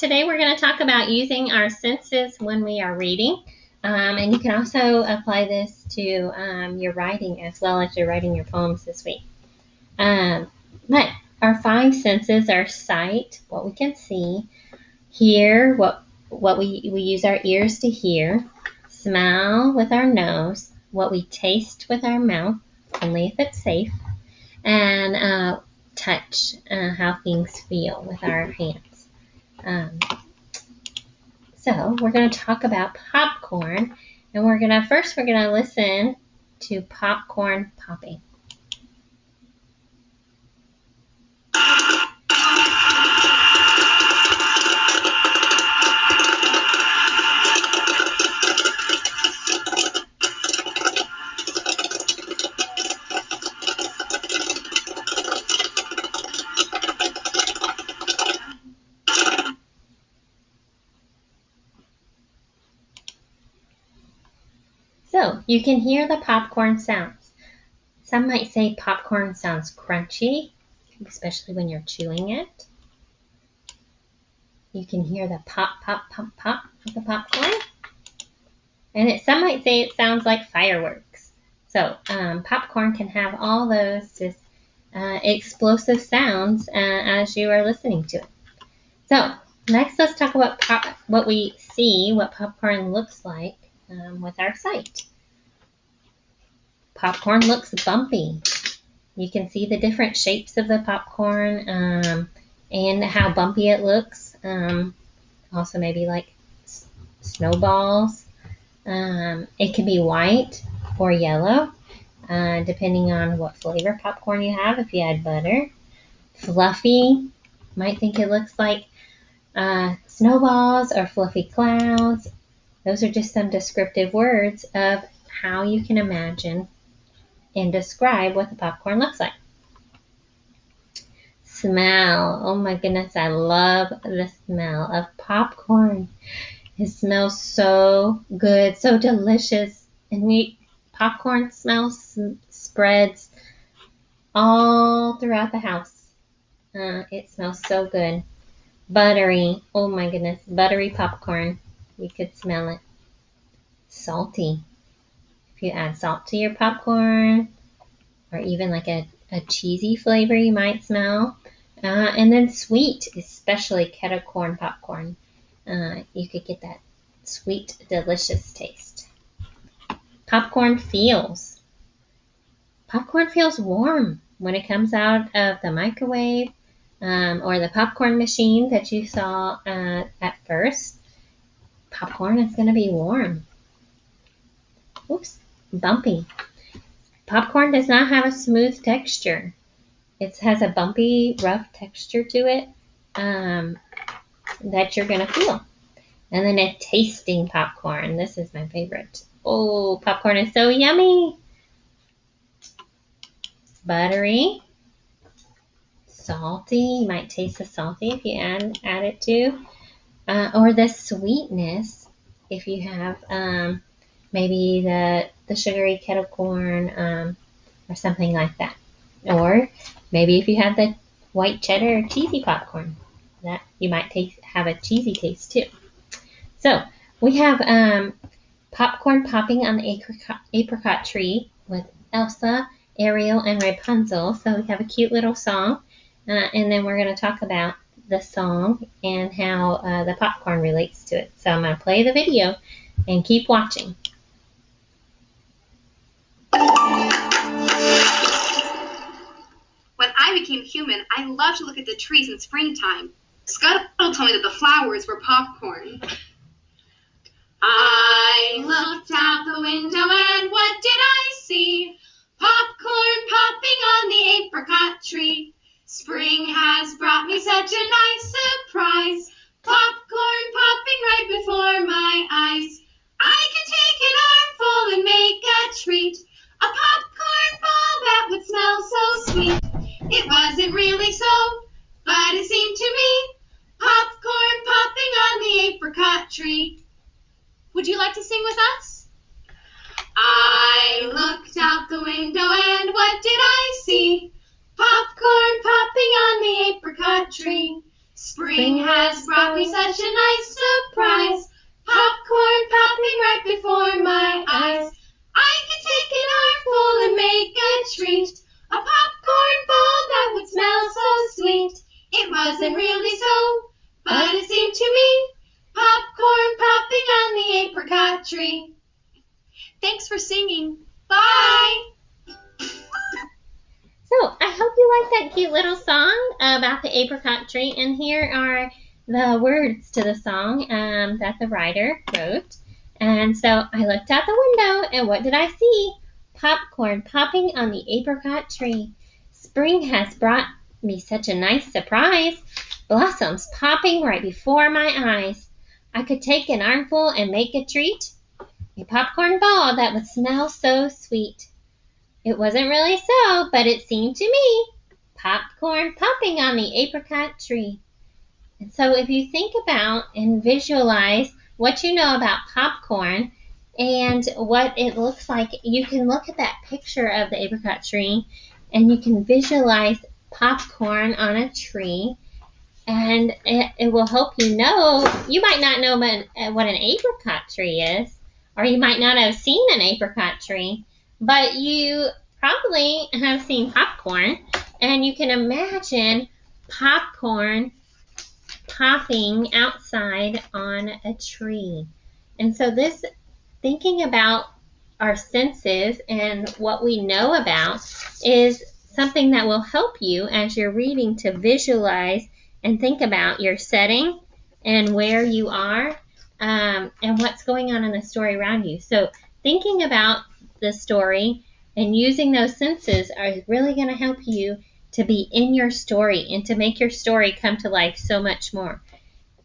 Today we're going to talk about using our senses when we are reading. And you can also apply this to your writing as well as you're writing your poems this week. But our five senses are sight, what we can see, hear, what we use our ears to hear, smell with our nose, what we taste with our mouth, only if it's safe, and touch, how things feel with our hands. So we're going to talk about popcorn, and we're going to listen to popcorn popping. So you can hear the popcorn sounds. Some might say popcorn sounds crunchy, especially when you're chewing it. You can hear the pop, pop, pop, pop of the popcorn. And some might say it sounds like fireworks. So popcorn can have all those just explosive sounds as you are listening to it. So next let's talk about what we see, what popcorn looks like with our sight. Popcorn looks bumpy. You can see the different shapes of the popcorn and how bumpy it looks. Also maybe like snowballs. It can be white or yellow, depending on what flavor popcorn you have. If you add butter. Fluffy. Might think it looks like snowballs or fluffy clouds. Those are just some descriptive words of how you can imagine and describe what the popcorn looks like. Smell. Oh my goodness, I love the smell of popcorn. It smells so good, so delicious. And popcorn smell spreads all throughout the house. It smells so good. Buttery. Oh my goodness, buttery popcorn. You could smell it. Salty. If you add salt to your popcorn, or even like a cheesy flavor you might smell. And then sweet, especially kettle corn popcorn. You could get that sweet, delicious taste. Popcorn feels. Popcorn feels warm when it comes out of the microwave or the popcorn machine that you saw at first. Popcorn is going to be warm. Oops, bumpy. Popcorn does not have a smooth texture. It has a bumpy, rough texture to it that you're going to feel. And then a tasting popcorn. This is my favorite. Oh, popcorn is so yummy. Buttery. Salty. You might taste the salty if you add it to. Or the sweetness if you have maybe the sugary kettle corn or something like that. Or maybe if you have the white cheddar or cheesy popcorn, that you might have a cheesy taste too. So we have popcorn popping on the apricot tree with Elsa, Ariel, and Rapunzel. So we have a cute little song, and then we're going to talk about the song and how the popcorn relates to it. So I'm going to play the video and keep watching. When I became human, I loved to look at the trees in springtime. Scuttle told me that the flowers were popcorn. I looked out the window and what did I see? Popcorn popping on the apricot tree. Spring has brought me such a nice surprise. Popcorn popping right before my eyes. I can take an armful and make a treat. A popcorn ball that would smell so sweet. It wasn't really so, but it seemed to me. Popcorn popping on the apricot tree. Would you like to sing with us? I looked out the window and what did I see? Popcorn popping on the apricot tree. Spring has brought me such a nice surprise. Popcorn popping right before my eyes. I could take an armful and make a treat. A popcorn ball that would smell so sweet. It wasn't really so, but it seemed to me. Popcorn popping on the apricot tree. Thanks for singing. Bye! So, I hope you like that cute little song about the apricot tree. And here are the words to the song that the writer wrote. And so, I looked out the window, and what did I see? Popcorn popping on the apricot tree. Spring has brought me such a nice surprise. Blossoms popping right before my eyes. I could take an armful and make a treat. A popcorn ball that would smell so sweet. It wasn't really so, but it seemed to me. Popcorn popping on the apricot tree. And so if you think about and visualize what you know about popcorn and what it looks like, you can look at that picture of the apricot tree and you can visualize popcorn on a tree, and it will help you know. You might not know what an apricot tree is, or you might not have seen an apricot tree, but you probably have seen popcorn, and you can imagine popcorn popping outside on a tree. And so this, thinking about our senses and what we know about, is something that will help you as you're reading to visualize and think about your setting and where you are and what's going on in the story around you. So thinking about the story and using those senses are really going to help you to be in your story and to make your story come to life so much more,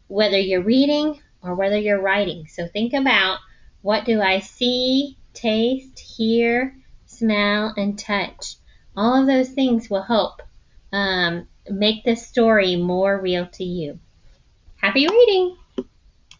whether you're reading or whether you're writing. So think about, what do I see, taste, hear, smell, and touch? All of those things will help make this story more real to you. Happy reading!